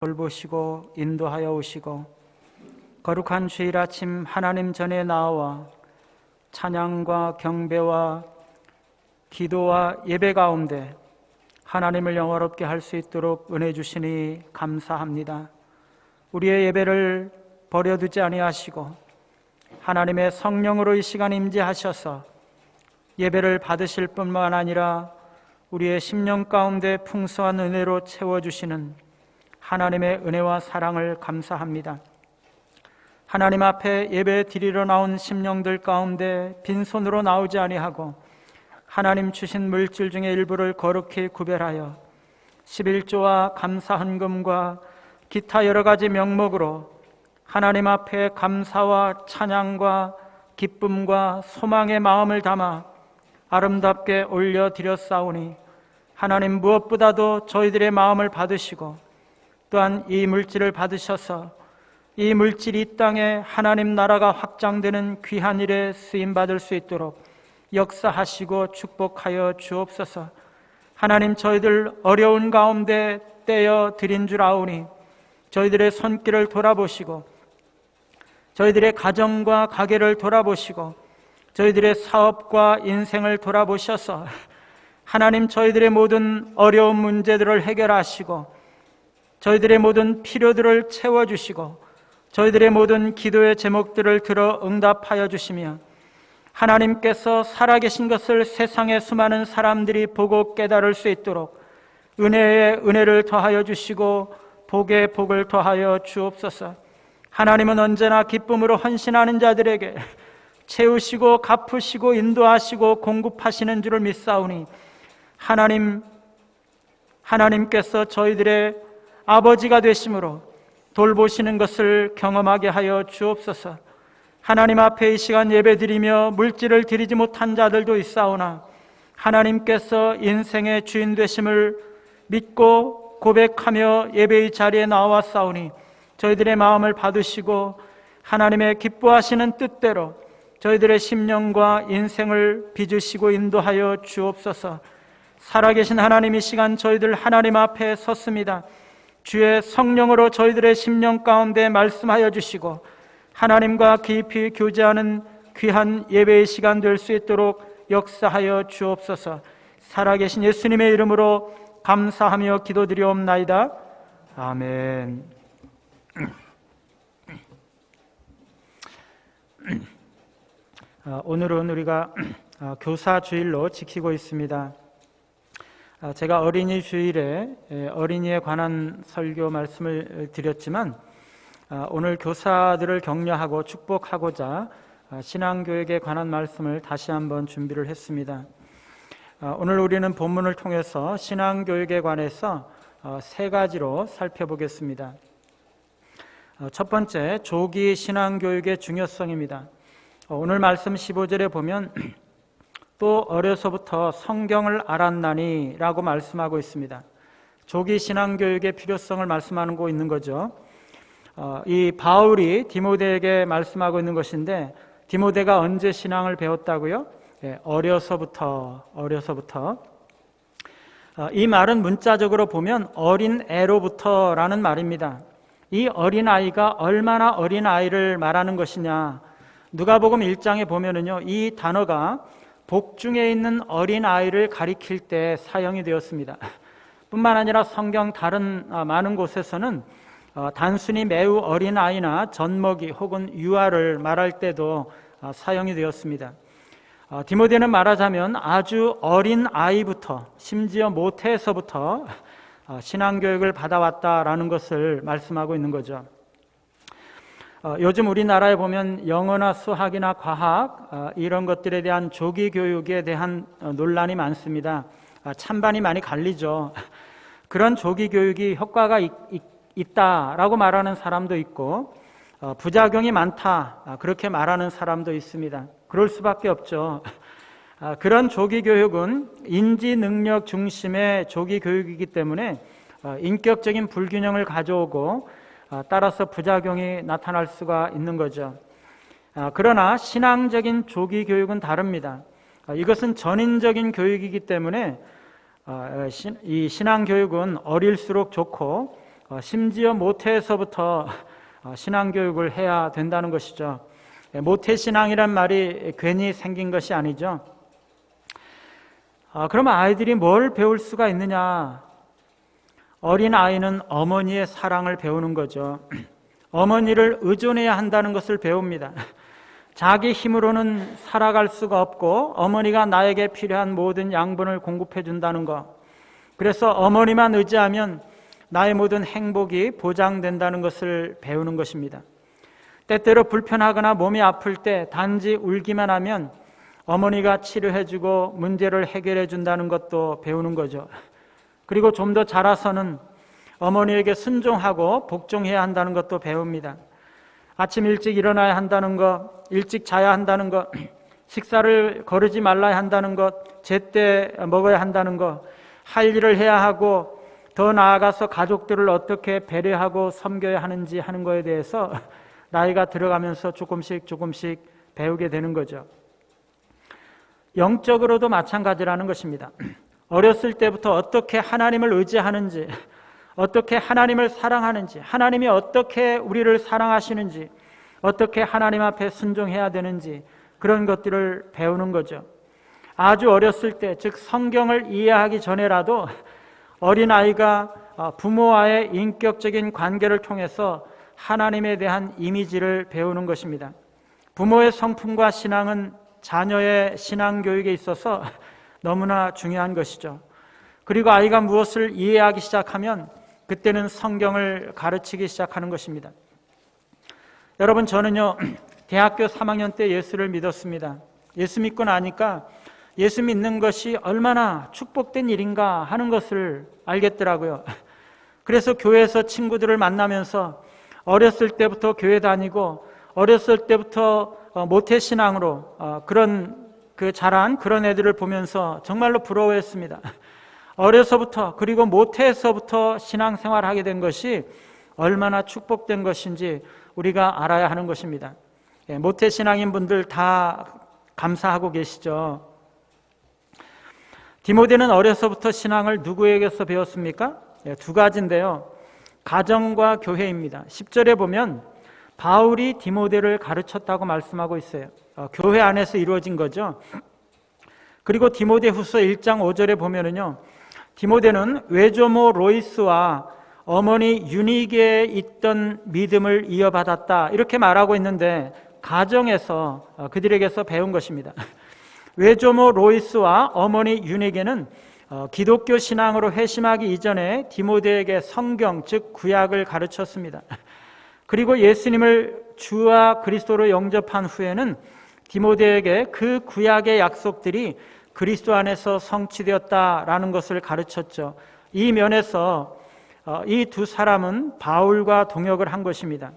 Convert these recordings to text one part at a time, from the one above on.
돌보시고 인도하여 오시고 거룩한 주일 아침 하나님 전에 나와 찬양과 경배와 기도와 예배 가운데 하나님을 영화롭게 할 수 있도록 은혜 주시니 감사합니다. 우리의 예배를 버려두지 아니하시고 하나님의 성령으로 이 시간 임재하셔서 예배를 받으실 뿐만 아니라 우리의 심령 가운데 풍성한 은혜로 채워주시는 하나님의 은혜와 사랑을 감사합니다. 하나님 앞에 예배 드리러 나온 심령들 가운데 빈손으로 나오지 아니하고 하나님 주신 물질 중에 일부를 거룩히 구별하여 11조와 감사 헌금과 기타 여러 가지 명목으로 하나님 앞에 감사와 찬양과 기쁨과 소망의 마음을 담아 아름답게 올려드렸사오니 하나님 무엇보다도 저희들의 마음을 받으시고 또한 이 물질을 받으셔서 이 물질이 이 땅에 하나님 나라가 확장되는 귀한 일에 쓰임받을 수 있도록 역사하시고 축복하여 주옵소서. 하나님, 저희들 어려운 가운데 떼어 드린 줄 아오니 저희들의 손길을 돌아보시고 저희들의 가정과 가게를 돌아보시고 저희들의 사업과 인생을 돌아보셔서 하나님, 저희들의 모든 어려운 문제들을 해결하시고 저희들의 모든 필요들을 채워주시고 저희들의 모든 기도의 제목들을 들어 응답하여 주시며 하나님께서 살아계신 것을 세상의 수많은 사람들이 보고 깨달을 수 있도록 은혜에 은혜를 더하여 주시고 복에 복을 더하여 주옵소서. 하나님은 언제나 기쁨으로 헌신하는 자들에게 채우시고 갚으시고 인도하시고 공급하시는 줄을 믿사오니 하나님께서 저희들의 아버지가 되심으로 돌보시는 것을 경험하게 하여 주옵소서. 하나님 앞에 이 시간 예배드리며 물질을 드리지 못한 자들도 있사오나 하나님께서 인생의 주인 되심을 믿고 고백하며 예배의 자리에 나왔사오니 저희들의 마음을 받으시고 하나님의 기뻐하시는 뜻대로 저희들의 심령과 인생을 빚으시고 인도하여 주옵소서. 살아계신 하나님, 이 시간 저희들 하나님 앞에 섰습니다. 주의 성령으로 저희들의 심령 가운데 말씀하여 주시고 하나님과 깊이 교제하는 귀한 예배의 시간 될 수 있도록 역사하여 주옵소서. 살아계신 예수님의 이름으로 감사하며 기도드리옵나이다. 아멘. 오늘은 우리가 교사주일로 지키고 있습니다. 제가 어린이 주일에 어린이에 관한 설교 말씀을 드렸지만 오늘 교사들을 격려하고 축복하고자 신앙교육에 관한 말씀을 다시 한번 준비를 했습니다. 오늘 우리는 본문을 통해서 신앙교육에 관해서 세 가지로 살펴보겠습니다. 첫 번째, 조기 신앙교육의 중요성입니다. 오늘 말씀 15절에 보면 또 어려서부터 성경을 알았나니 라고 말씀하고 있습니다. 조기 신앙교육의 필요성을 말씀하고 있는 거죠. 이 바울이 디모데에게 말씀하고 있는 것인데 디모데가 언제 신앙을 배웠다고요? 어려서부터. 이 말은 문자적으로 보면 어린 애로부터라는 말입니다. 이 어린아이가 얼마나 어린아이를 말하는 것이냐, 누가복음 1장에 보면은요, 이 단어가 복중에 있는 어린아이를 가리킬 때 사용이 되었습니다. 뿐만 아니라 성경 다른 많은 곳에서는 단순히 매우 어린아이나 젖먹이 혹은 유아를 말할 때도 사용이 되었습니다. 디모데는 말하자면 아주 어린 아이부터, 심지어 모태에서부터 신앙교육을 받아왔다라는 것을 말씀하고 있는 거죠. 요즘 우리나라에 보면 영어나 수학이나 과학 이런 것들에 대한 조기 교육에 대한 논란이 많습니다. 찬반이 많이 갈리죠. 그런 조기 교육이 효과가 있다라고 말하는 사람도 있고 부작용이 많다 그렇게 말하는 사람도 있습니다. 그럴 수밖에 없죠. 그런 조기 교육은 인지 능력 중심의 조기 교육이기 때문에 인격적인 불균형을 가져오고 따라서 부작용이 나타날 수가 있는 거죠. 그러나 신앙적인 조기 교육은 다릅니다. 이것은 전인적인 교육이기 때문에 이 신앙 교육은 어릴수록 좋고 심지어 모태에서부터 신앙교육을 해야 된다는 것이죠. 모태신앙이란 말이 괜히 생긴 것이 아니죠. 그러면 아이들이 뭘 배울 수가 있느냐? 어린 아이는 어머니의 사랑을 배우는 거죠. 어머니를 의존해야 한다는 것을 배웁니다. 자기 힘으로는 살아갈 수가 없고 어머니가 나에게 필요한 모든 양분을 공급해 준다는 것. 그래서 어머니만 의지하면 나의 모든 행복이 보장된다는 것을 배우는 것입니다. 때때로 불편하거나 몸이 아플 때 단지 울기만 하면 어머니가 치료해주고 문제를 해결해 준다는 것도 배우는 거죠. 그리고 좀 더 자라서는 어머니에게 순종하고 복종해야 한다는 것도 배웁니다. 아침 일찍 일어나야 한다는 것, 일찍 자야 한다는 것, 식사를 거르지 말아야 한다는 것, 제때 먹어야 한다는 것, 할 일을 해야 하고 더 나아가서 가족들을 어떻게 배려하고 섬겨야 하는지 하는 것에 대해서 나이가 들어가면서 조금씩 배우게 되는 거죠. 영적으로도 마찬가지라는 것입니다. 어렸을 때부터 어떻게 하나님을 의지하는지, 어떻게 하나님을 사랑하는지, 하나님이 어떻게 우리를 사랑하시는지, 어떻게 하나님 앞에 순종해야 되는지 그런 것들을 배우는 거죠. 아주 어렸을 때, 즉 성경을 이해하기 전에라도 어린아이가 부모와의 인격적인 관계를 통해서 하나님에 대한 이미지를 배우는 것입니다. 부모의 성품과 신앙은 자녀의 신앙 교육에 있어서 너무나 중요한 것이죠. 그리고 아이가 무엇을 이해하기 시작하면 그때는 성경을 가르치기 시작하는 것입니다. 여러분, 저는요 대학교 3학년 때 예수를 믿었습니다. 예수 믿고 나니까 예수 믿는 것이 얼마나 축복된 일인가 하는 것을 알겠더라고요. 그래서 교회에서 친구들을 만나면서 어렸을 때부터 교회 다니고 어렸을 때부터 모태신앙으로 자란 그런 애들을 보면서 정말로 부러워했습니다. 어려서부터 그리고 모태에서부터 신앙생활을 하게 된 것이 얼마나 축복된 것인지 우리가 알아야 하는 것입니다. 모태신앙인 분들 다 감사하고 계시죠. 디모데는 어려서부터 신앙을 누구에게서 배웠습니까? 두 가지인데요. 가정과 교회입니다. 10절에 보면 바울이 디모데를 가르쳤다고 말씀하고 있어요. 교회 안에서 이루어진 거죠. 그리고 디모데후서 1장 5절에 보면은요, 디모데는 외조모 로이스와 어머니 유니게에 있던 믿음을 이어받았다 이렇게 말하고 있는데 가정에서 그들에게서 배운 것입니다. 외조모 로이스와 어머니 유니게는 기독교 신앙으로 회심하기 이전에 디모데에게 성경 즉 구약을 가르쳤습니다. 그리고 예수님을 주와 그리스도로 영접한 후에는 디모데에게 그 구약의 약속들이 그리스도 안에서 성취되었다라는 것을 가르쳤죠. 이 면에서 이 두 사람은 바울과 동역을 한 것입니다.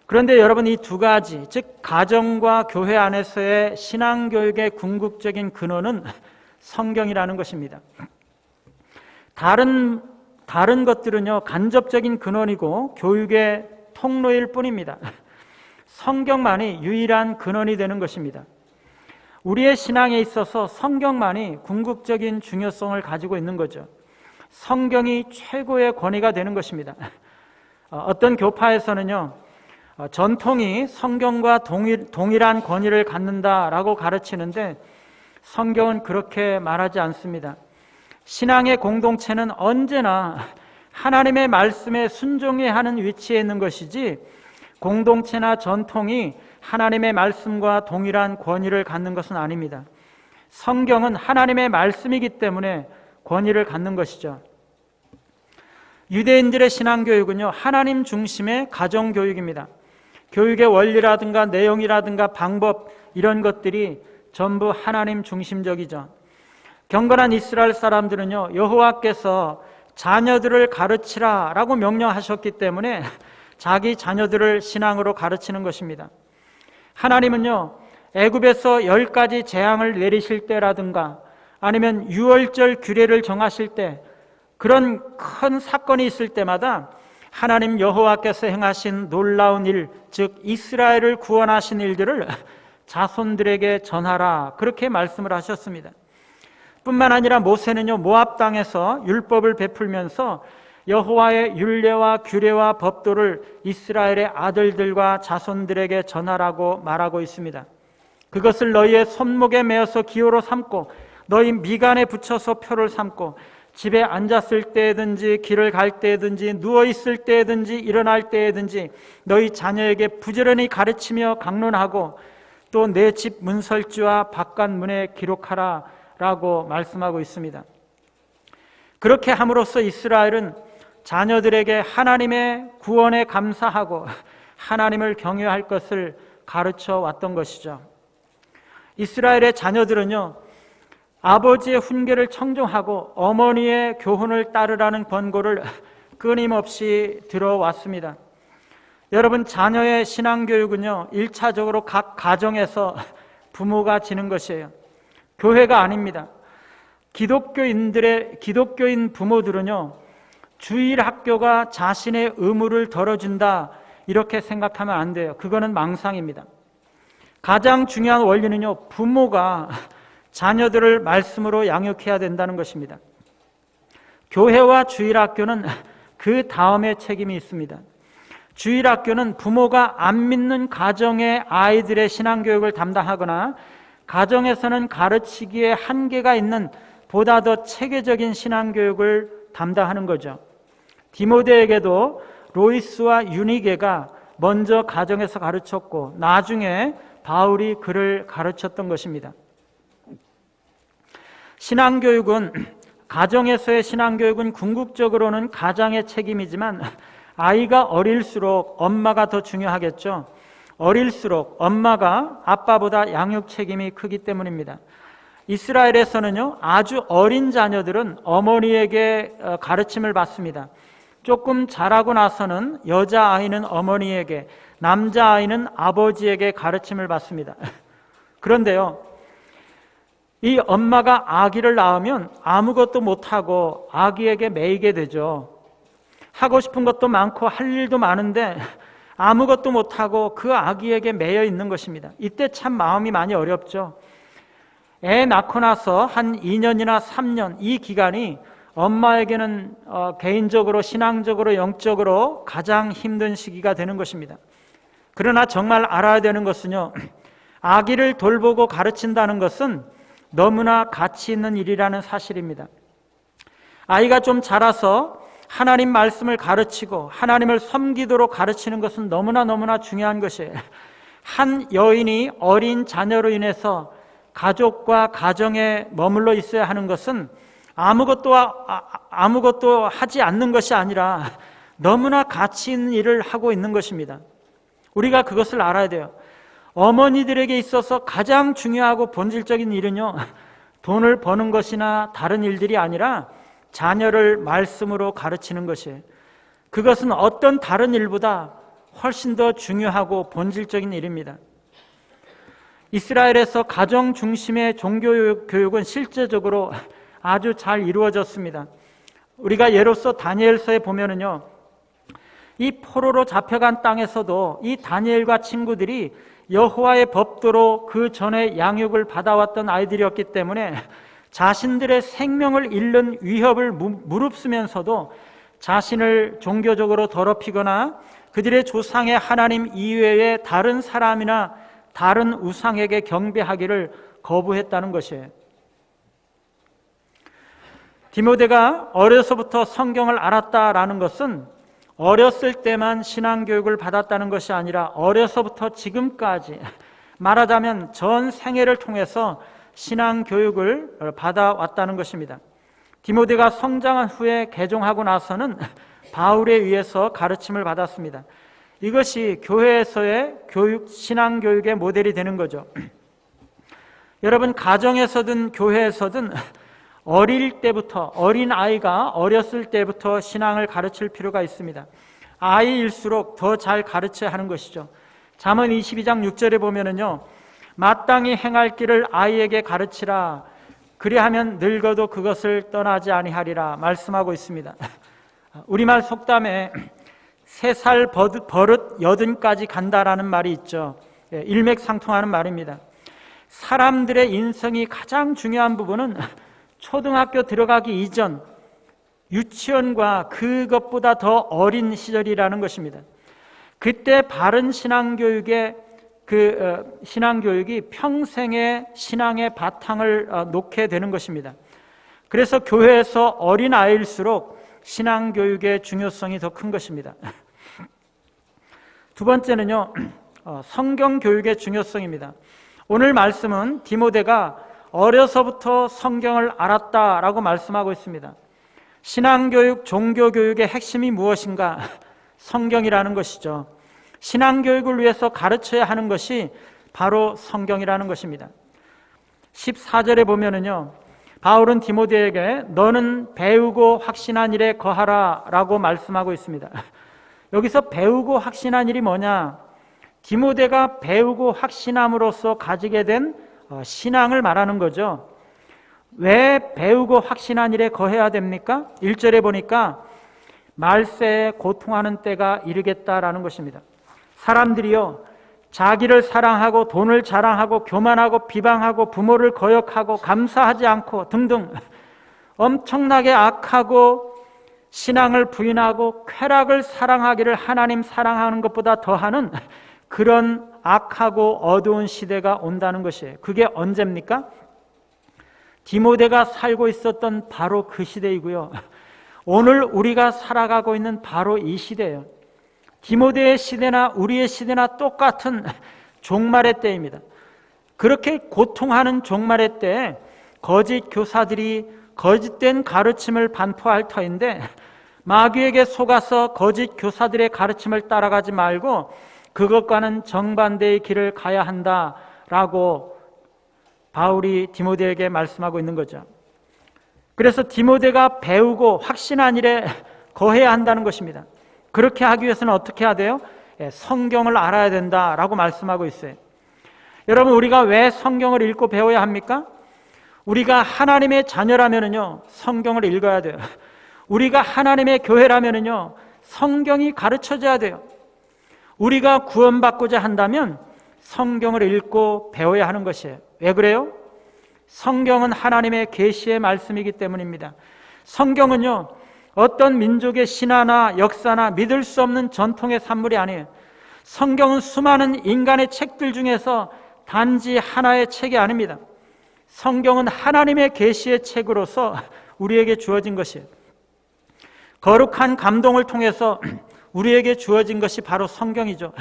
그런데 여러분, 이 두 가지, 즉 가정과 교회 안에서의 신앙교육의 궁극적인 근원은 성경이라는 것입니다. 다른 것들은요 간접적인 근원이고 교육의 통로일 뿐입니다. 성경만이 유일한 근원이 되는 것입니다. 우리의 신앙에 있어서 성경만이 궁극적인 중요성을 가지고 있는 거죠. 성경이 최고의 권위가 되는 것입니다. 어떤 교파에서는요 전통이 성경과 동일한 권위를 갖는다라고 가르치는데 성경은 그렇게 말하지 않습니다. 신앙의 공동체는 언제나 하나님의 말씀에 순종해야 하는 위치에 있는 것이지 공동체나 전통이 하나님의 말씀과 동일한 권위를 갖는 것은 아닙니다. 성경은 하나님의 말씀이기 때문에 권위를 갖는 것이죠. 유대인들의 신앙교육은요 하나님 중심의 가정교육입니다. 교육의 원리라든가 내용이라든가 방법 이런 것들이 전부 하나님 중심적이죠. 경건한 이스라엘 사람들은요 여호와께서 자녀들을 가르치라 라고 명령하셨기 때문에 자기 자녀들을 신앙으로 가르치는 것입니다. 하나님은요 애굽에서 10가지 재앙을 내리실 때라든가 아니면 유월절 규례를 정하실 때 그런 큰 사건이 있을 때마다 하나님 여호와께서 행하신 놀라운 일, 즉 이스라엘을 구원하신 일들을 자손들에게 전하라 그렇게 말씀을 하셨습니다. 뿐만 아니라 모세는요 모압 땅에서 율법을 베풀면서 여호와의 율례와 규례와 법도를 이스라엘의 아들들과 자손들에게 전하라고 말하고 있습니다. 그것을 너희의 손목에 메어서 기호로 삼고 너희 미간에 붙여서 표를 삼고 집에 앉았을 때든지 길을 갈 때든지 누워있을 때든지 일어날 때든지 너희 자녀에게 부지런히 가르치며 강론하고 또 내 집 문설주와 바깥문에 기록하라 라고 말씀하고 있습니다. 그렇게 함으로써 이스라엘은 자녀들에게 하나님의 구원에 감사하고 하나님을 경외할 것을 가르쳐 왔던 것이죠. 이스라엘의 자녀들은요, 아버지의 훈계를 청종하고 어머니의 교훈을 따르라는 권고를 끊임없이 들어왔습니다. 여러분, 자녀의 신앙교육은요, 1차적으로 각 가정에서 부모가 지는 것이에요. 교회가 아닙니다. 기독교인 부모들은요, 주일 학교가 자신의 의무를 덜어준다 이렇게 생각하면 안 돼요. 그거는 망상입니다. 가장 중요한 원리는요, 부모가 자녀들을 말씀으로 양육해야 된다는 것입니다. 교회와 주일 학교는 그 다음에 책임이 있습니다. 주일 학교는 부모가 안 믿는 가정의 아이들의 신앙교육을 담당하거나 가정에서는 가르치기에 한계가 있는 보다 더 체계적인 신앙교육을 담당하는 거죠. 디모데에게도 로이스와 유니게가 먼저 가정에서 가르쳤고 나중에 바울이 그를 가르쳤던 것입니다. 신앙교육은, 가정에서의 신앙교육은 궁극적으로는 가장의 책임이지만 아이가 어릴수록 엄마가 더 중요하겠죠. 어릴수록 엄마가 아빠보다 양육 책임이 크기 때문입니다. 이스라엘에서는요, 아주 어린 자녀들은 어머니에게 가르침을 받습니다. 조금 자라고 나서는 여자아이는 어머니에게, 남자아이는 아버지에게 가르침을 받습니다. 그런데요, 이 엄마가 아기를 낳으면 아무것도 못하고 아기에게 매이게 되죠. 하고 싶은 것도 많고 할 일도 많은데 아무것도 못하고 그 아기에게 매여 있는 것입니다. 이때 참 마음이 많이 어렵죠. 애 낳고 나서 한 2년이나 3년, 이 기간이 엄마에게는 개인적으로, 신앙적으로, 영적으로 가장 힘든 시기가 되는 것입니다. 그러나 정말 알아야 되는 것은요, 아기를 돌보고 가르친다는 것은 너무나 가치 있는 일이라는 사실입니다. 아이가 좀 자라서 하나님 말씀을 가르치고 하나님을 섬기도록 가르치는 것은 너무나 중요한 것이에요. 한 여인이 어린 자녀로 인해서 가족과 가정에 머물러 있어야 하는 것은 아무것도 하지 않는 것이 아니라 너무나 가치 있는 일을 하고 있는 것입니다. 우리가 그것을 알아야 돼요. 어머니들에게 있어서 가장 중요하고 본질적인 일은요, 돈을 버는 것이나 다른 일들이 아니라 자녀를 말씀으로 가르치는 것이에요. 그것은 어떤 다른 일보다 훨씬 더 중요하고 본질적인 일입니다. 이스라엘에서 가정 중심의 종교교육은 실제적으로 아주 잘 이루어졌습니다. 우리가 예로서 다니엘서에 보면은요, 이 포로로 잡혀간 땅에서도 이 다니엘과 친구들이 여호와의 법도로 그 전에 양육을 받아왔던 아이들이었기 때문에 자신들의 생명을 잃는 위협을 무릅쓰면서도 자신을 종교적으로 더럽히거나 그들의 조상의 하나님 이외의 다른 사람이나 다른 우상에게 경배하기를 거부했다는 것이에요. 디모데가 어려서부터 성경을 알았다라는 것은 어렸을 때만 신앙교육을 받았다는 것이 아니라 어려서부터 지금까지, 말하자면 전 생애를 통해서 신앙교육을 받아왔다는 것입니다. 디모데가 성장한 후에 개종하고 나서는 바울에 의해서 가르침을 받았습니다. 이것이 교회에서의 신앙교육의 모델이 되는 거죠. 여러분, 가정에서든 교회에서든 어릴 때부터, 어린 아이가 어렸을 때부터 신앙을 가르칠 필요가 있습니다. 아이일수록 더 잘 가르쳐야 하는 것이죠. 잠언 22장 6절에 보면은요, 마땅히 행할 길을 아이에게 가르치라. 그리하면 늙어도 그것을 떠나지 아니하리라 말씀하고 있습니다. 우리말 속담에 3살 버릇 80까지 간다라는 말이 있죠. 일맥상통하는 말입니다. 사람들의 인생이 가장 중요한 부분은 초등학교 들어가기 이전, 유치원과 그것보다 더 어린 시절이라는 것입니다. 그때 바른 신앙교육이 평생의 신앙의 바탕을 놓게 되는 것입니다. 그래서 교회에서 어린 아이일수록 신앙교육의 중요성이 더 큰 것입니다. 두 번째는요, 성경교육의 중요성입니다. 오늘 말씀은 디모데가 어려서부터 성경을 알았다라고 말씀하고 있습니다. 신앙교육, 종교교육의 핵심이 무엇인가? 성경이라는 것이죠. 신앙교육을 위해서 가르쳐야 하는 것이 바로 성경이라는 것입니다. 14절에 보면은요, 바울은 디모데에게 너는 배우고 확신한 일에 거하라 라고 말씀하고 있습니다. 여기서 배우고 확신한 일이 뭐냐? 디모데가 배우고 확신함으로써 가지게 된 신앙을 말하는 거죠. 왜 배우고 확신한 일에 거해야 됩니까? 1절에 보니까 말세에 고통하는 때가 이르겠다라는 것입니다. 사람들이요, 자기를 사랑하고 돈을 자랑하고 교만하고 비방하고 부모를 거역하고 감사하지 않고 등등 엄청나게 악하고 신앙을 부인하고 쾌락을 사랑하기를 하나님 사랑하는 것보다 더하는 그런 악하고 어두운 시대가 온다는 것이에요. 그게 언제입니까? 디모데가 살고 있었던 바로 그 시대이고요, 오늘 우리가 살아가고 있는 바로 이 시대예요. 디모데의 시대나 우리의 시대나 똑같은 종말의 때입니다. 그렇게 고통하는 종말의 때에 거짓 교사들이 거짓된 가르침을 반포할 터인데, 마귀에게 속아서 거짓 교사들의 가르침을 따라가지 말고 그것과는 정반대의 길을 가야 한다라고 바울이 디모데에게 말씀하고 있는 거죠. 그래서 디모데가 배우고 확신한 일에 거해야 한다는 것입니다. 그렇게 하기 위해서는 어떻게 해야 돼요? 성경을 알아야 된다라고 말씀하고 있어요. 여러분, 우리가 왜 성경을 읽고 배워야 합니까? 우리가 하나님의 자녀라면은요, 성경을 읽어야 돼요. 우리가 하나님의 교회라면은요, 성경이 가르쳐져야 돼요. 우리가 구원받고자 한다면 성경을 읽고 배워야 하는 것이에요. 왜 그래요? 성경은 하나님의 계시의 말씀이기 때문입니다. 성경은요, 어떤 민족의 신화나 역사나 믿을 수 없는 전통의 산물이 아니에요. 성경은 수많은 인간의 책들 중에서 단지 하나의 책이 아닙니다. 성경은 하나님의 계시의 책으로서 우리에게 주어진 것이에요. 거룩한 감동을 통해서 우리에게 주어진 것이 바로 성경이죠.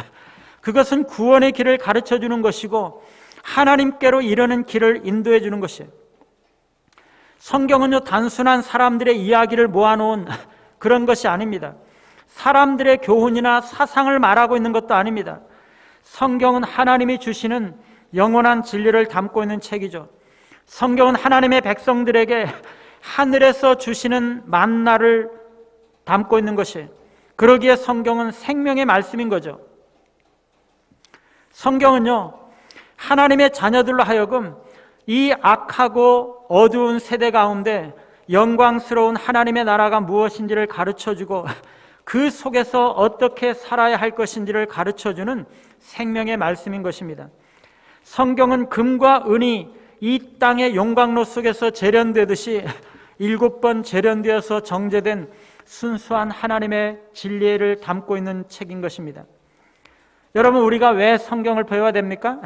그것은 구원의 길을 가르쳐 주는 것이고 하나님께로 이르는 길을 인도해 주는 것이에요. 성경은요, 단순한 사람들의 이야기를 모아놓은 그런 것이 아닙니다. 사람들의 교훈이나 사상을 말하고 있는 것도 아닙니다. 성경은 하나님이 주시는 영원한 진리를 담고 있는 책이죠. 성경은 하나님의 백성들에게 하늘에서 주시는 만나를 담고 있는 것이에요. 그러기에 성경은 생명의 말씀인 거죠. 성경은요, 하나님의 자녀들로 하여금 이 악하고 어두운 세대 가운데 영광스러운 하나님의 나라가 무엇인지를 가르쳐주고 그 속에서 어떻게 살아야 할 것인지를 가르쳐주는 생명의 말씀인 것입니다. 성경은 금과 은이 이 땅의 용광로 속에서 재련되듯이 7번 재련되어서 정제된 순수한 하나님의 진리를 담고 있는 책인 것입니다. 여러분, 우리가 왜 성경을 배워야 됩니까?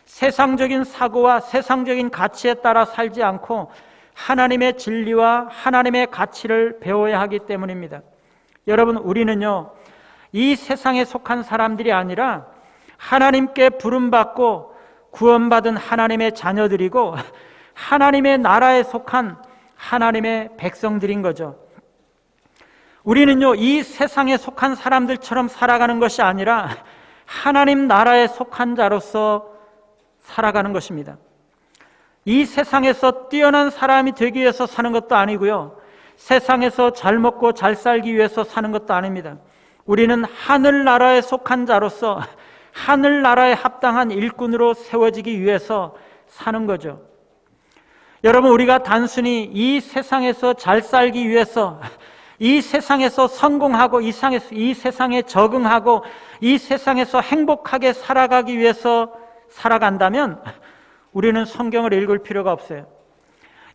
세상적인 사고와 세상적인 가치에 따라 살지 않고 하나님의 진리와 하나님의 가치를 배워야 하기 때문입니다. 여러분, 우리는요, 이 세상에 속한 사람들이 아니라 하나님께 부름받고 구원받은 하나님의 자녀들이고 하나님의 나라에 속한 하나님의 백성들인 거죠. 우리는요, 이 세상에 속한 사람들처럼 살아가는 것이 아니라 하나님 나라에 속한 자로서 살아가는 것입니다. 이 세상에서 뛰어난 사람이 되기 위해서 사는 것도 아니고요, 세상에서 잘 먹고 잘 살기 위해서 사는 것도 아닙니다. 우리는 하늘나라에 속한 자로서 하늘나라에 합당한 일꾼으로 세워지기 위해서 사는 거죠. 여러분, 우리가 단순히 이 세상에서 잘 살기 위해서, 이 세상에서 성공하고 이 세상에 적응하고 이 세상에서 행복하게 살아가기 위해서 살아간다면 우리는 성경을 읽을 필요가 없어요.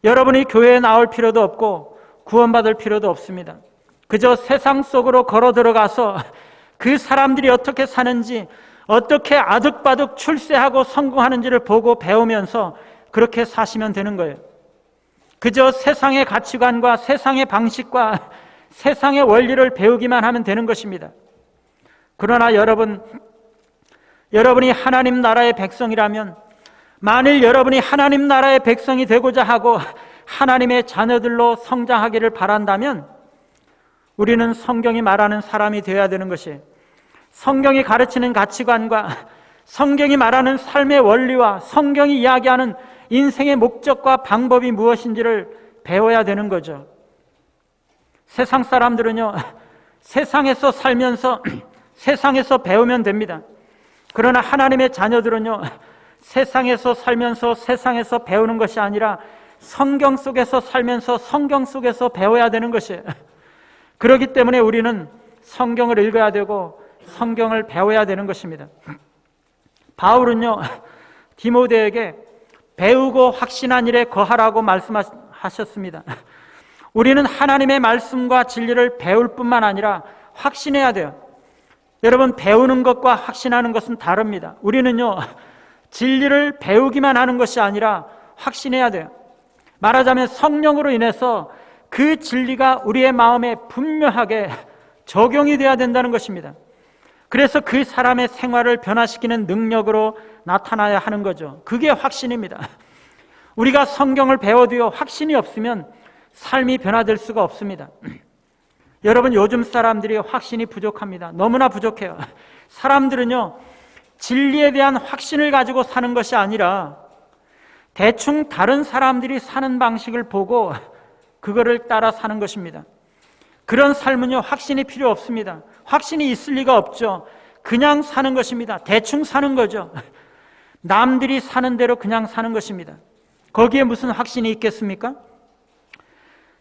여러분이 교회에 나올 필요도 없고 구원받을 필요도 없습니다. 그저 세상 속으로 걸어 들어가서 그 사람들이 어떻게 사는지, 어떻게 아득바득 출세하고 성공하는지를 보고 배우면서 그렇게 사시면 되는 거예요. 그저 세상의 가치관과 세상의 방식과 세상의 원리를 배우기만 하면 되는 것입니다. 그러나 여러분이 하나님 나라의 백성이라면, 만일 여러분이 하나님 나라의 백성이 되고자 하고 하나님의 자녀들로 성장하기를 바란다면 우리는 성경이 말하는 사람이 되어야 되는 것이에요. 성경이 가르치는 가치관과 성경이 말하는 삶의 원리와 성경이 이야기하는 인생의 목적과 방법이 무엇인지를 배워야 되는 거죠. 세상 사람들은요, 세상에서 살면서 세상에서 배우면 됩니다. 그러나 하나님의 자녀들은요, 세상에서 살면서 세상에서 배우는 것이 아니라 성경 속에서 살면서 성경 속에서 배워야 되는 것이에요. 그렇기 때문에 우리는 성경을 읽어야 되고 성경을 배워야 되는 것입니다. 바울은요, 디모데에게 배우고 확신한 일에 거하라고 말씀하셨습니다. 우리는 하나님의 말씀과 진리를 배울 뿐만 아니라 확신해야 돼요. 여러분, 배우는 것과 확신하는 것은 다릅니다. 우리는요, 진리를 배우기만 하는 것이 아니라 확신해야 돼요. 말하자면 성령으로 인해서 그 진리가 우리의 마음에 분명하게 적용이 되어야 된다는 것입니다. 그래서 그 사람의 생활을 변화시키는 능력으로 나타나야 하는 거죠. 그게 확신입니다. 우리가 성경을 배워도요, 확신이 없으면 삶이 변화될 수가 없습니다. 여러분, 요즘 사람들이 확신이 부족합니다. 너무나 부족해요. 사람들은요, 진리에 대한 확신을 가지고 사는 것이 아니라 대충 다른 사람들이 사는 방식을 보고 그거를 따라 사는 것입니다. 그런 삶은요, 확신이 필요 없습니다. 확신이 있을 리가 없죠. 그냥 사는 것입니다. 대충 사는 거죠. 남들이 사는 대로 그냥 사는 것입니다. 거기에 무슨 확신이 있겠습니까?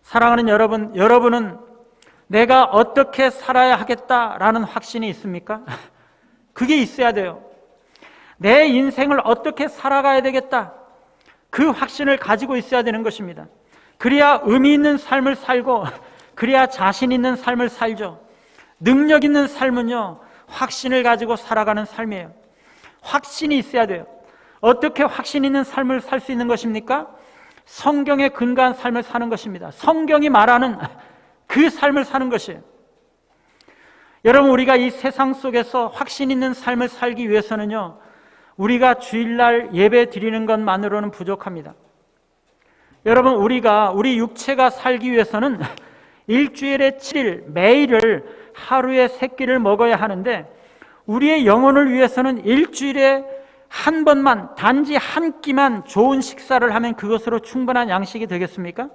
사랑하는 여러분, 여러분은 내가 어떻게 살아야 하겠다라는 확신이 있습니까? 그게 있어야 돼요. 내 인생을 어떻게 살아가야 되겠다, 그 확신을 가지고 있어야 되는 것입니다. 그래야 의미 있는 삶을 살고, 그래야 자신 있는 삶을 살죠. 능력 있는 삶은요, 확신을 가지고 살아가는 삶이에요. 확신이 있어야 돼요. 어떻게 확신 있는 삶을 살 수 있는 것입니까? 성경에 근거한 삶을 사는 것입니다. 성경이 말하는 그 삶을 사는 것이에요. 여러분, 우리가 이 세상 속에서 확신 있는 삶을 살기 위해서는요, 우리가 주일날 예배 드리는 것만으로는 부족합니다. 여러분, 우리 육체가 살기 위해서는 일주일에 7일, 매일을 하루에 3끼를 먹어야 하는데, 우리의 영혼을 위해서는 일주일에 한 번만, 단지 한 끼만 좋은 식사를 하면 그것으로 충분한 양식이 되겠습니까?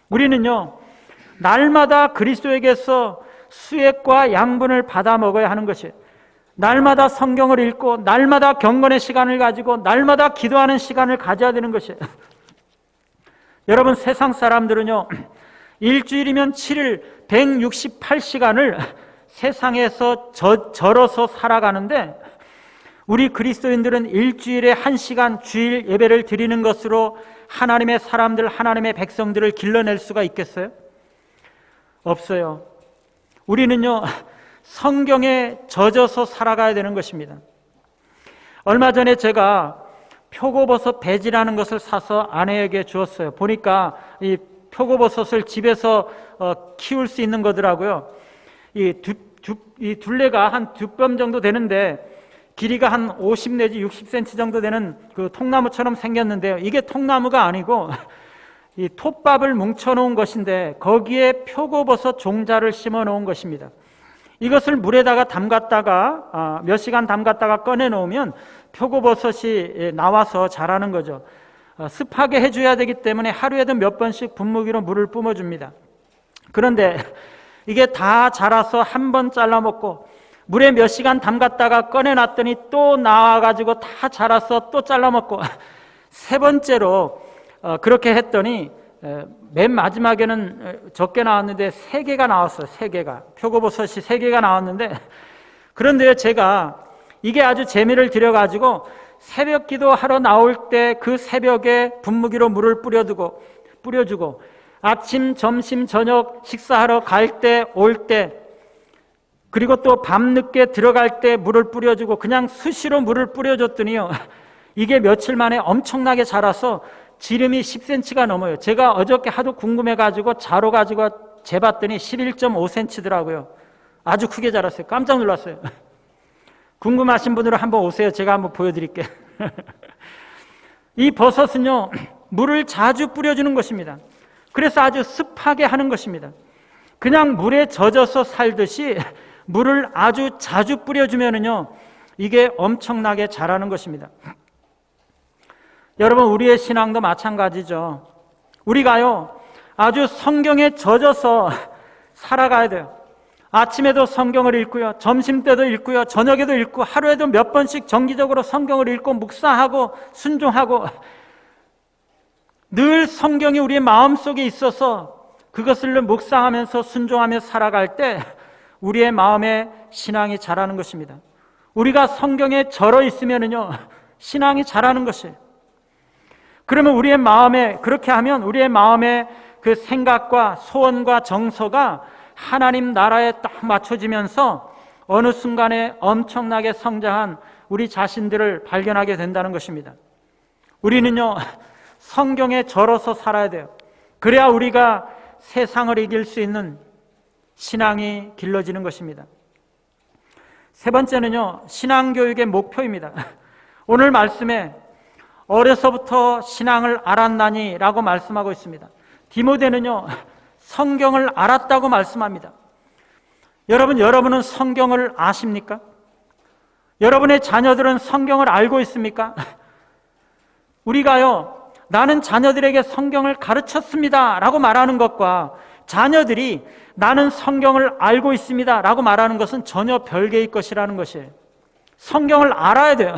우리는요, 날마다 그리스도에게서 수액과 양분을 받아 먹어야 하는 것이에요. 날마다 성경을 읽고, 날마다 경건의 시간을 가지고, 날마다 기도하는 시간을 가져야 되는 것이에요. 여러분, 세상 사람들은요, 일주일이면 7일 168시간을 세상에서 절어서 살아가는데, 우리 그리스도인들은 일주일에 1시간 주일 예배를 드리는 것으로 하나님의 사람들, 하나님의 백성들을 길러낼 수가 있겠어요? 없어요. 우리는요, 성경에 젖어서 살아가야 되는 것입니다. 얼마 전에 제가 표고버섯 배지라는 것을 사서 아내에게 주었어요. 보니까 이 표고버섯을 집에서 키울 수 있는 거더라고요. 이 둘레가 한 2뼘 정도 되는데, 길이가 한 50 내지 60cm 정도 되는 그 통나무처럼 생겼는데요, 이게 통나무가 아니고 이 톱밥을 뭉쳐놓은 것인데, 거기에 표고버섯 종자를 심어 놓은 것입니다. 이것을 물에다가 담갔다가 몇 시간 담갔다가 꺼내 놓으면 표고버섯이 나와서 자라는 거죠. 습하게 해줘야 되기 때문에 하루에도 몇 번씩 분무기로 물을 뿜어줍니다. 그런데 이게 다 자라서 한 번 잘라 먹고, 물에 몇 시간 담갔다가 꺼내놨더니 또 나와가지고 다 자라서 또 잘라 먹고, 세 번째로 그렇게 했더니 맨 마지막에는 적게 나왔는데 3개가 나왔어요. 3개가, 표고버섯이 3개가 나왔는데, 그런데 제가 이게 아주 재미를 들여가지고 새벽 기도하러 나올 때 그 새벽에 분무기로 물을 뿌려주고, 아침, 점심, 저녁 식사하러 갈 때, 올 때, 그리고 또 밤늦게 들어갈 때 물을 뿌려주고 그냥 수시로 물을 뿌려줬더니요, 이게 며칠 만에 엄청나게 자라서 지름이 10cm가 넘어요. 제가 어저께 하도 궁금해가지고 자로 가지고 재봤더니 11.5cm더라고요. 아주 크게 자랐어요. 깜짝 놀랐어요. 궁금하신 분들은 한번 오세요. 제가 한번 보여드릴게요. 이 버섯은요, 물을 자주 뿌려주는 것입니다. 그래서 아주 습하게 하는 것입니다. 그냥 물에 젖어서 살듯이 물을 아주 자주 뿌려주면은요, 이게 엄청나게 자라는 것입니다. 여러분, 우리의 신앙도 마찬가지죠. 우리가요, 아주 성경에 젖어서 살아가야 돼요. 아침에도 성경을 읽고요, 점심 때도 읽고요, 저녁에도 읽고, 하루에도 몇 번씩 정기적으로 성경을 읽고 묵상하고 순종하고, 늘 성경이 우리의 마음속에 있어서 그것을 묵상하면서 순종하며 살아갈 때 우리의 마음에 신앙이 자라는 것입니다. 우리가 성경에 절어 있으면요, 신앙이 자라는 것이에요. 그러면 우리의 마음에, 그렇게 하면 우리의 마음에 그 생각과 소원과 정서가 하나님 나라에 딱 맞춰지면서 어느 순간에 엄청나게 성장한 우리 자신들을 발견하게 된다는 것입니다. 우리는요, 성경에 절어서 살아야 돼요. 그래야 우리가 세상을 이길 수 있는 신앙이 길러지는 것입니다. 세 번째는요, 신앙교육의 목표입니다. 오늘 말씀에 어려서부터 신앙을 알았나니 라고 말씀하고 있습니다. 디모데는요, 성경을 알았다고 말씀합니다. 여러분은 성경을 아십니까? 여러분의 자녀들은 성경을 알고 있습니까? 우리가요, 나는 자녀들에게 성경을 가르쳤습니다 라고 말하는 것과 자녀들이 나는 성경을 알고 있습니다 라고 말하는 것은 전혀 별개의 것이라는 것이에요. 성경을 알아야 돼요.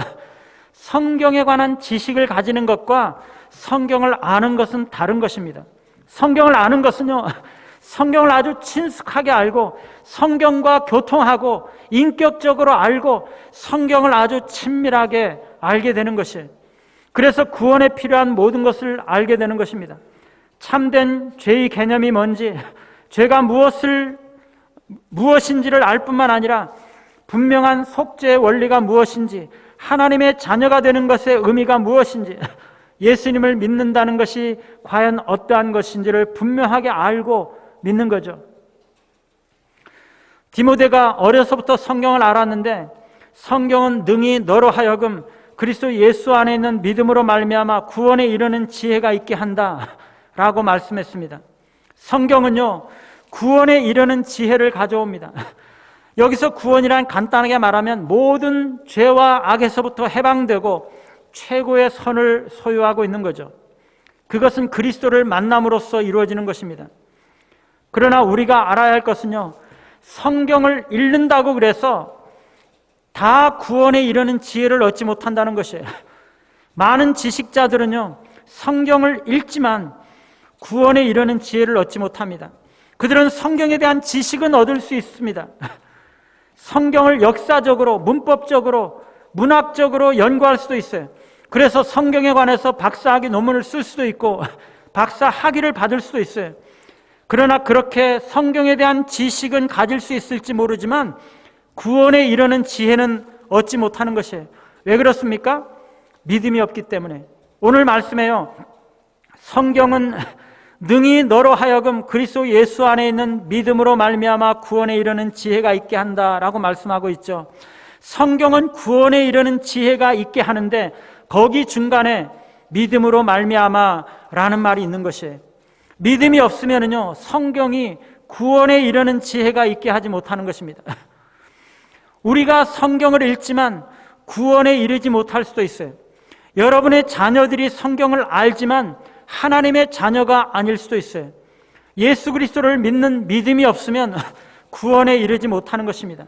성경에 관한 지식을 가지는 것과 성경을 아는 것은 다른 것입니다. 성경을 아는 것은요, 성경을 아주 친숙하게 알고 성경과 교통하고 인격적으로 알고 성경을 아주 친밀하게 알게 되는 것이에요. 그래서 구원에 필요한 모든 것을 알게 되는 것입니다. 참된 죄의 개념이 뭔지, 죄가 무엇인지를 알 뿐만 아니라 분명한 속죄의 원리가 무엇인지, 하나님의 자녀가 되는 것의 의미가 무엇인지, 예수님을 믿는다는 것이 과연 어떠한 것인지를 분명하게 알고 믿는 거죠. 디모데가 어려서부터 성경을 알았는데 성경은 능히 너로 하여금 그리스도 예수 안에 있는 믿음으로 말미암아 구원에 이르는 지혜가 있게 한다라고 말씀했습니다. 성경은요, 구원에 이르는 지혜를 가져옵니다. 여기서 구원이란 간단하게 말하면 모든 죄와 악에서부터 해방되고 최고의 선을 소유하고 있는 거죠. 그것은 그리스도를 만남으로써 이루어지는 것입니다. 그러나 우리가 알아야 할 것은요, 성경을 읽는다고 그래서 다 구원에 이르는 지혜를 얻지 못한다는 것이에요. 많은 지식자들은요, 성경을 읽지만 구원에 이르는 지혜를 얻지 못합니다. 그들은 성경에 대한 지식은 얻을 수 있습니다. 성경을 역사적으로, 문법적으로, 문학적으로 연구할 수도 있어요. 그래서 성경에 관해서 박사학위 논문을 쓸 수도 있고 박사 학위를 받을 수도 있어요. 그러나 그렇게 성경에 대한 지식은 가질 수 있을지 모르지만 구원에 이르는 지혜는 얻지 못하는 것이에요. 왜 그렇습니까? 믿음이 없기 때문에. 오늘 말씀에요, 성경은 능히 너로 하여금 그리스도 예수 안에 있는 믿음으로 말미암아 구원에 이르는 지혜가 있게 한다라고 말씀하고 있죠. 성경은 구원에 이르는 지혜가 있게 하는데 거기 중간에 믿음으로 말미암아라는 말이 있는 것이에요. 믿음이 없으면요, 성경이 구원에 이르는 지혜가 있게 하지 못하는 것입니다. 우리가 성경을 읽지만 구원에 이르지 못할 수도 있어요. 여러분의 자녀들이 성경을 알지만 하나님의 자녀가 아닐 수도 있어요. 예수 그리스도를 믿는 믿음이 없으면 구원에 이르지 못하는 것입니다.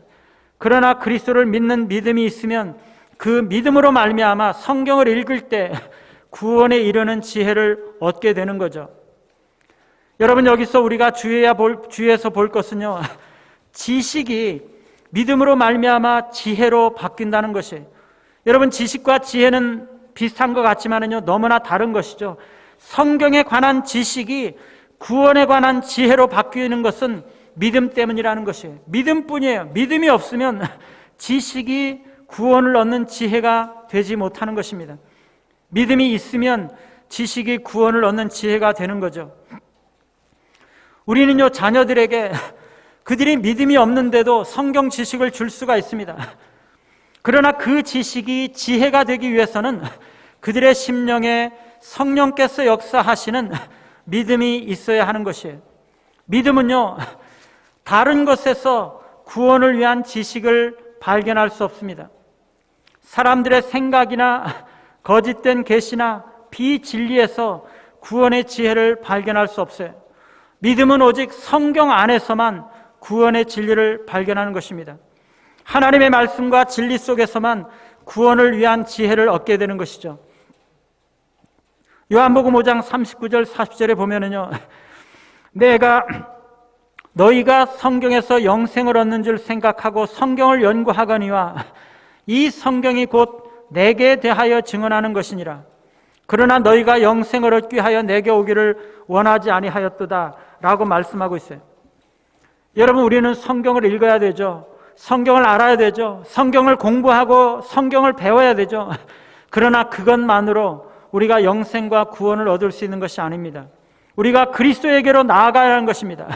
그러나 그리스도를 믿는 믿음이 있으면 그 믿음으로 말미암아 성경을 읽을 때 구원에 이르는 지혜를 얻게 되는 거죠. 여러분, 여기서 우리가 주의해서 볼 것은요, 지식이 믿음으로 말미암아 지혜로 바뀐다는 것이에요. 여러분, 지식과 지혜는 비슷한 것 같지만은요, 너무나 다른 것이죠. 성경에 관한 지식이 구원에 관한 지혜로 바뀌는 것은 믿음 때문이라는 것이에요. 믿음뿐이에요. 믿음이 없으면 지식이 구원을 얻는 지혜가 되지 못하는 것입니다. 믿음이 있으면 지식이 구원을 얻는 지혜가 되는 거죠. 우리는요, 자녀들에게 그들이 믿음이 없는데도 성경 지식을 줄 수가 있습니다. 그러나 그 지식이 지혜가 되기 위해서는 그들의 심령에 성령께서 역사하시는 믿음이 있어야 하는 것이에요. 믿음은요, 다른 것에서 구원을 위한 지식을 발견할 수 없습니다. 사람들의 생각이나 거짓된 계시나 비진리에서 구원의 지혜를 발견할 수 없어요. 믿음은 오직 성경 안에서만 구원의 진리를 발견하는 것입니다. 하나님의 말씀과 진리 속에서만 구원을 위한 지혜를 얻게 되는 것이죠. 요한복음 5장 39절 40절에 보면은요, 너희가 성경에서 영생을 얻는 줄 생각하고 성경을 연구하거니와 이 성경이 곧 내게 대하여 증언하는 것이니라. 그러나 너희가 영생을 얻기 위하여 내게 오기를 원하지 아니하였도다 라고 말씀하고 있어요. 여러분, 우리는 성경을 읽어야 되죠. 성경을 알아야 되죠. 성경을 공부하고 성경을 배워야 되죠. 그러나 그것만으로 우리가 영생과 구원을 얻을 수 있는 것이 아닙니다. 우리가 그리스도에게로 나아가야 하는 것입니다.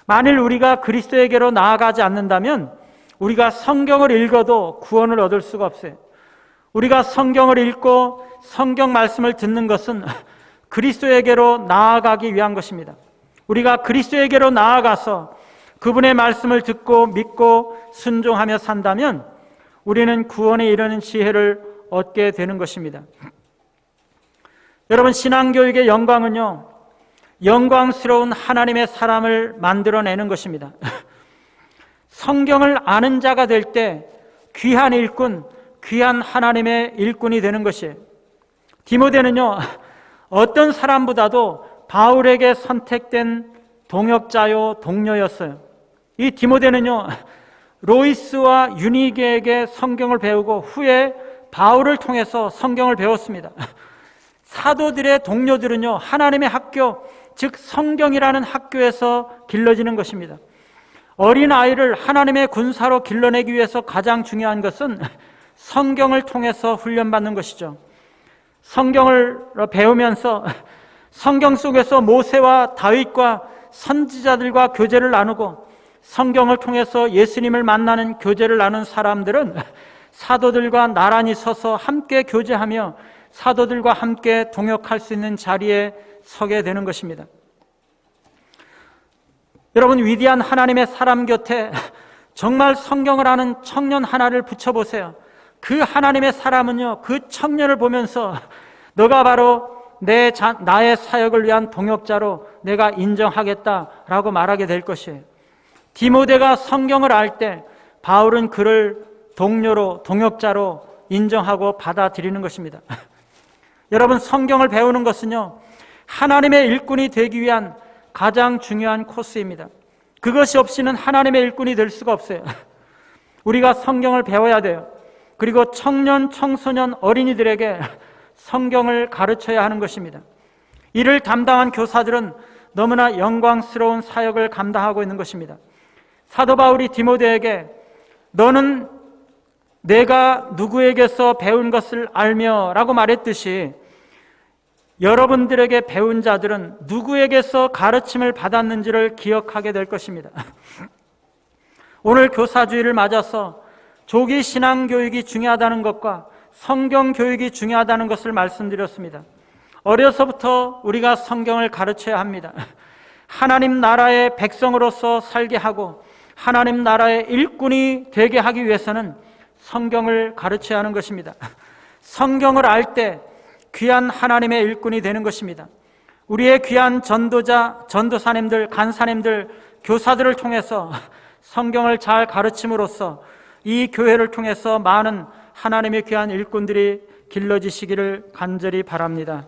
만일 우리가 그리스도에게로 나아가지 않는다면 우리가 성경을 읽어도 구원을 얻을 수가 없어요. 우리가 성경을 읽고 성경 말씀을 듣는 것은 그리스도에게로 나아가기 위한 것입니다. 우리가 그리스도에게로 나아가서 그분의 말씀을 듣고 믿고 순종하며 산다면 우리는 구원에 이르는 지혜를 얻게 되는 것입니다. 여러분, 신앙교육의 영광은요, 영광스러운 하나님의 사람을 만들어내는 것입니다. 성경을 아는 자가 될 때 귀한 일꾼, 귀한 하나님의 일꾼이 되는 것이에요. 디모데는요, 어떤 사람보다도 바울에게 선택된 동역자요, 동료였어요. 이 디모데는요, 로이스와 유니게에게 성경을 배우고 후에 바울을 통해서 성경을 배웠습니다. 사도들의 동료들은요, 하나님의 학교, 즉 성경이라는 학교에서 길러지는 것입니다. 어린 아이를 하나님의 군사로 길러내기 위해서 가장 중요한 것은 성경을 통해서 훈련받는 것이죠. 성경을 배우면서 성경 속에서 모세와 다윗과 선지자들과 교제를 나누고 성경을 통해서 예수님을 만나는 교제를 나눈 사람들은 사도들과 나란히 서서 함께 교제하며 사도들과 함께 동역할 수 있는 자리에 서게 되는 것입니다. 여러분, 위대한 하나님의 사람 곁에 정말 성경을 아는 청년 하나를 붙여보세요. 그 하나님의 사람은요, 그 청년을 보면서 너가 바로 나의 사역을 위한 동역자로 내가 인정하겠다라고 말하게 될 것이에요. 디모데가 성경을 알 때 바울은 그를 동료로, 동역자로 인정하고 받아들이는 것입니다. 여러분, 성경을 배우는 것은요, 하나님의 일꾼이 되기 위한 가장 중요한 코스입니다. 그것이 없이는 하나님의 일꾼이 될 수가 없어요. 우리가 성경을 배워야 돼요. 그리고 청년, 청소년, 어린이들에게 성경을 가르쳐야 하는 것입니다. 이를 담당한 교사들은 너무나 영광스러운 사역을 감당하고 있는 것입니다. 사도 바울이 디모데에게 너는 내가 누구에게서 배운 것을 알며 라고 말했듯이 여러분들에게 배운 자들은 누구에게서 가르침을 받았는지를 기억하게 될 것입니다. 오늘 교사주일을 맞아서 조기 신앙교육이 중요하다는 것과 성경교육이 중요하다는 것을 말씀드렸습니다. 어려서부터 우리가 성경을 가르쳐야 합니다. 하나님 나라의 백성으로서 살게 하고 하나님 나라의 일꾼이 되게 하기 위해서는 성경을 가르쳐야 하는 것입니다. 성경을 알 때 귀한 하나님의 일꾼이 되는 것입니다. 우리의 귀한 전도자, 전도사님들, 간사님들, 교사들을 통해서 성경을 잘 가르침으로써 이 교회를 통해서 많은 하나님의 귀한 일꾼들이 길러지시기를 간절히 바랍니다.